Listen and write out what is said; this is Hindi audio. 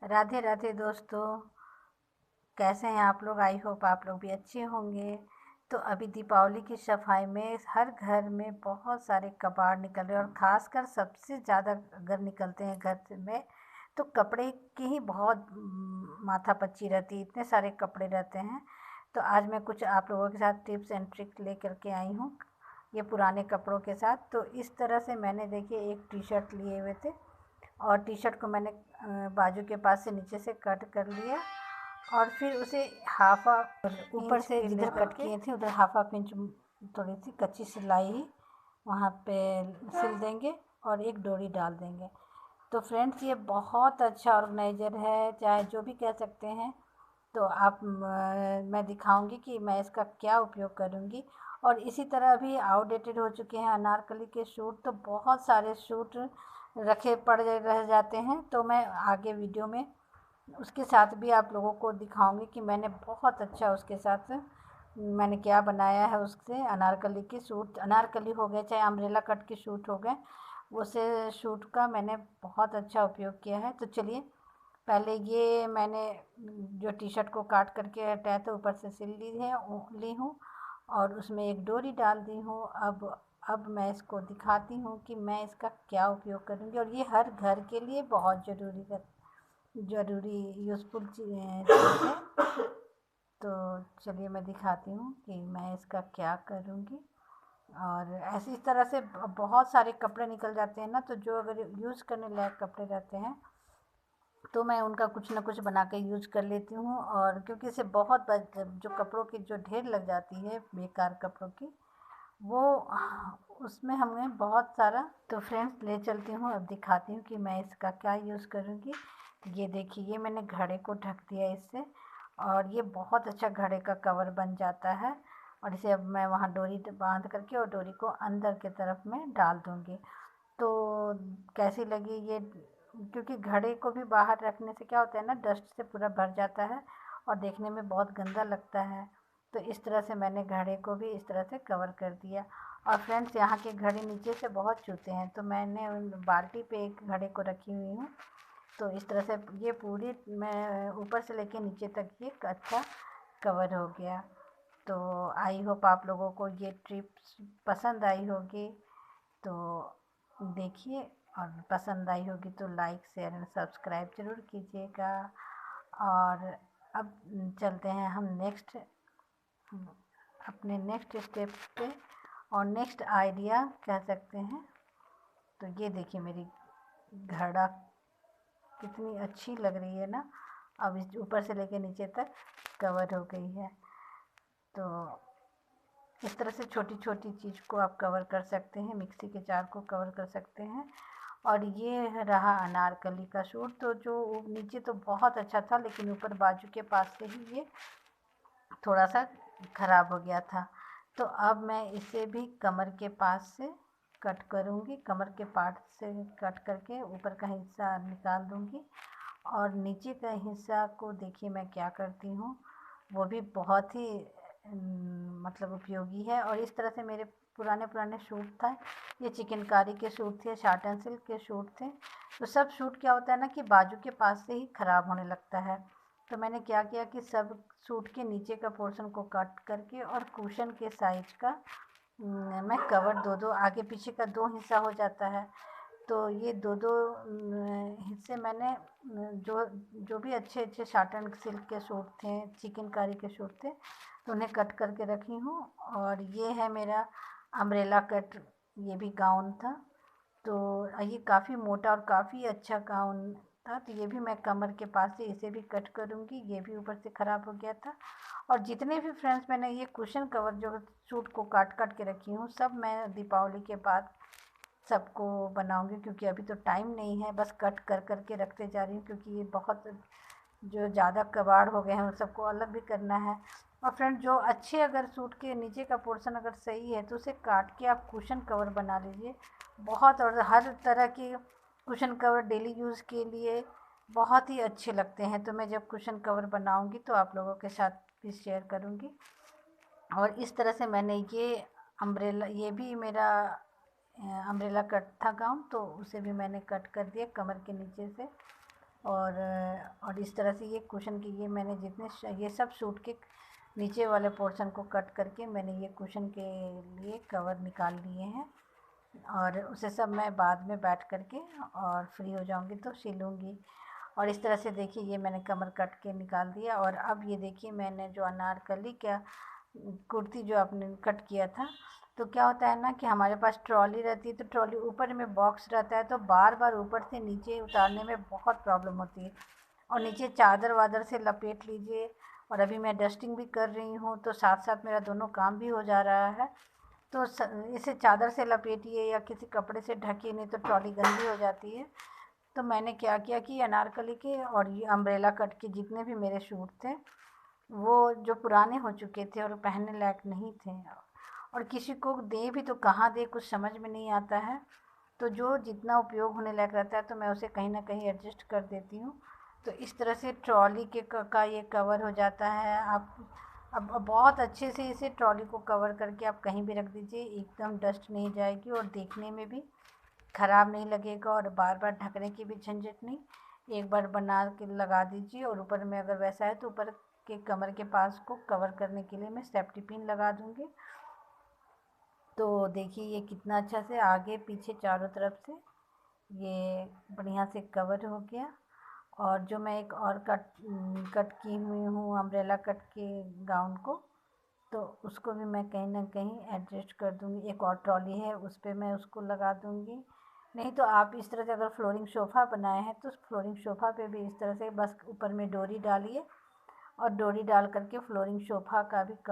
राधे राधे दोस्तों, कैसे हैं आप लोग। आई होप आप लोग भी अच्छे होंगे। तो अभी दीपावली की सफाई में हर घर में बहुत सारे कबाड़ निकल रहे हैं और ख़ासकर सबसे ज़्यादा अगर निकलते हैं घर से में तो कपड़े की ही बहुत माथापच्ची रहती है, इतने सारे कपड़े रहते हैं। तो आज मैं कुछ आप लोगों के साथ टिप्स एंड ट्रिक लेकर के आई हूँ ये पुराने कपड़ों के साथ। तो इस तरह से मैंने देखिए एक टी शर्ट लिए हुए थे और टी शर्ट को मैंने बाजू के पास से नीचे से कट कर लिया और फिर उसे हाफ ऊपर से जिधर कट किए थे उधर हाफ इंच थोड़ी सी कच्ची सिलाई ही वहाँ पे सिल देंगे और एक डोरी डाल देंगे। तो फ्रेंड्स ये बहुत अच्छा ऑर्गेनाइज़र है, चाहे जो भी कह सकते हैं। तो आप मैं दिखाऊंगी कि मैं इसका क्या उपयोग करूंगी। और इसी तरह अभी आउटडेटेड हो चुके हैं अनारकली के सूट, तो बहुत सारे सूट रखे पड़ रह जाते हैं। तो मैं आगे वीडियो में उसके साथ भी आप लोगों को दिखाऊंगी कि मैंने बहुत अच्छा उसके साथ मैंने क्या बनाया है। उससे अनारकली के सूट, अनारकली हो गए चाहे अम्ब्रेला कट के सूट हो गए, उसे सूट का मैंने बहुत अच्छा उपयोग किया है। तो चलिए पहले ये मैंने जो टी शर्ट को काट करके हटाया था ऊपर से सिल ली हूँ और उसमें एक डोरी डाल दी हूँ। अब मैं इसको दिखाती हूँ कि मैं इसका क्या उपयोग करूँगी और ये हर घर के लिए बहुत ज़रूरी यूज़फुल चीज़ है। तो चलिए मैं दिखाती हूँ कि मैं इसका क्या करूँगी। और ऐसी इस तरह से बहुत सारे कपड़े निकल जाते हैं ना, तो जो अगर यूज़ करने लायक कपड़े रहते हैं तो मैं उनका कुछ ना कुछ बना के यूज कर लेती हूँ। और क्योंकि इससे बहुत जो कपड़ों की जो ढेर लग जाती है बेकार कपड़ों की, वो उसमें हमें बहुत सारा। तो फ्रेंड्स ले चलती हूँ, अब दिखाती हूँ कि मैं इसका क्या यूज़ करूँगी। ये देखिए ये मैंने घड़े को ढक दिया इससे और ये बहुत अच्छा घड़े का कवर बन जाता है। और इसे अब मैं वहाँ डोरी बांध करके और डोरी को अंदर की तरफ में डाल दूँगी। तो कैसी लगी ये, क्योंकि घड़े को भी बाहर रखने से क्या होता है ना, डस्ट से पूरा भर जाता है और देखने में बहुत गंदा लगता है। तो इस तरह से मैंने घड़े को भी इस तरह से कवर कर दिया। और फ्रेंड्स यहाँ के घड़े नीचे से बहुत चूते हैं, तो मैंने उन बाल्टी पे एक घड़े को रखी हुई हूँ। तो इस तरह से ये पूरी मैं ऊपर से लेके नीचे तक ये अच्छा कवर हो गया। तो आई होप आप लोगों को ये टिप्स पसंद आई होगी। तो देखिए, और पसंद आई होगी तो लाइक शेयर एंड सब्सक्राइब ज़रूर कीजिएगा। और अब चलते हैं हम अपने नेक्स्ट स्टेप पे और नेक्स्ट आइडिया कह सकते हैं। तो ये देखिए मेरी घड़ा कितनी अच्छी लग रही है ना, अब इस ऊपर से लेके नीचे तक कवर हो गई है। तो इस तरह से छोटी छोटी चीज़ को आप कवर कर सकते हैं, मिक्सी के जार को कवर कर सकते हैं। और ये रहा अनारकली का सूट, तो जो नीचे तो बहुत अच्छा था लेकिन ऊपर बाजू के पास से ही ये थोड़ा सा ख़राब हो गया था। तो अब मैं इसे भी कमर के पास से कट करूँगी, कमर के पार्ट से कट करके ऊपर का हिस्सा निकाल दूँगी। और नीचे का हिस्सा को देखिए मैं क्या करती हूँ, वो भी बहुत ही मतलब उपयोगी है। और इस तरह से मेरे पुराने सूट था, ये चिकनकारी के सूट थे, साटन सिल्क के सूट थे। तो सब सूट क्या होता है ना कि बाजू के पास से ही ख़राब होने लगता है। तो मैंने क्या किया कि सब सूट के नीचे का पोर्शन को कट करके और कुशन के साइज का मैं कवर दो आगे पीछे का दो हिस्सा हो जाता है। तो ये दो हिस्से मैंने जो जो भी अच्छे अच्छे साटन सिल्क के सूट थे, चिकनकारी के सूट थे, तो उन्हें कट करके रखी हूँ। और ये है मेरा अम्ब्रेला कट, ये भी गाउन था। तो ये काफ़ी मोटा और काफ़ी अच्छा गाउन था, तो ये भी मैं कमर के पास से इसे भी कट करूँगी। ये भी ऊपर से ख़राब हो गया था। और जितने भी फ्रेंड्स मैंने ये कुशन कवर जो सूट को काट के रखी हूँ, सब मैं दीपावली के बाद सबको बनाऊँगी, क्योंकि अभी तो टाइम नहीं है, बस कट कर के रखते जा रही हूँ क्योंकि ये बहुत जो ज़्यादा कबाड़ हो गए हैं उन सबको अलग भी करना है। और फ्रेंड जो अच्छे अगर सूट के नीचे का पोर्शन अगर सही है तो उसे काट के आप कुशन कवर बना लीजिए। बहुत, और हर तरह के कुशन कवर डेली यूज़ के लिए बहुत ही अच्छे लगते हैं। तो मैं जब कुशन कवर बनाऊंगी तो आप लोगों के साथ भी शेयर करूंगी। और इस तरह से मैंने ये अम्ब्रेला, ये भी मेरा अम्ब्रेला कट था गाउन, तो उसे भी मैंने कट कर दिया कमर के नीचे से। और इस तरह से ये कुशन की ये मैंने ये सब सूट के नीचे वाले पोर्शन को कट करके मैंने ये कुशन के लिए कवर निकाल लिए हैं और उसे सब मैं बाद में बैठ करके और फ्री हो जाऊंगी तो सिलूँगी। और इस तरह से देखिए ये मैंने कमर कट के निकाल दिया। और अब ये देखिए मैंने जो अनारकली क्या कुर्ती जो आपने कट किया था, तो क्या होता है ना कि हमारे पास ट्रॉली रहती है तो ट्रॉली ऊपर में बॉक्स रहता है तो बार बार ऊपर से नीचे उतारने में बहुत प्रॉब्लम होती है। और नीचे चादर वादर से लपेट लीजिए। और अभी मैं डस्टिंग भी कर रही हूँ तो साथ साथ मेरा दोनों काम भी हो जा रहा है। तो इसे चादर से लपेटिए या किसी कपड़े से ढकिए, नहीं तो ट्रॉली गंदी हो जाती है। तो मैंने क्या किया कि अनारकली के और ये अम्ब्रेला कट के जितने भी मेरे सूट थे वो जो पुराने हो चुके थे और पहनने लायक नहीं थे और किसी को दे भी तो कहाँ दे कुछ समझ में नहीं आता है, तो जो जितना उपयोग होने लायक रहता है तो मैं उसे कहीं ना कहीं एडजस्ट कर देती हूँ। तो इस तरह से ट्रॉली के का ये कवर हो जाता है। आप अब बहुत अच्छे से इसे ट्रॉली को कवर करके आप कहीं भी रख दीजिए, एकदम डस्ट नहीं जाएगी और देखने में भी ख़राब नहीं लगेगा और बार बार ढकने की भी झंझट नहीं। एक बार बना के लगा दीजिए और ऊपर में अगर वैसा है तो ऊपर के कमर के पास को कवर करने के लिए मैं सेफ्टी पिन लगा दूँगी। तो देखिए ये कितना अच्छा से आगे पीछे चारों तरफ से ये बढ़िया से कवर हो गया। और जो मैं एक और कट की हुई हूँ अम्ब्रेला कट के गाउन को, तो उसको भी मैं कहीं ना कहीं एडजस्ट कर दूँगी। एक और ट्रॉली है उस पर मैं उसको लगा दूँगी। नहीं तो आप इस तरह से अगर फ्लोरिंग सोफ़ा बनाए हैं तो फ्लोरिंग सोफ़ा पे भी इस तरह से बस ऊपर में डोरी डालिए और डोरी डाल करके फ्लोरिंग सोफ़ा का भी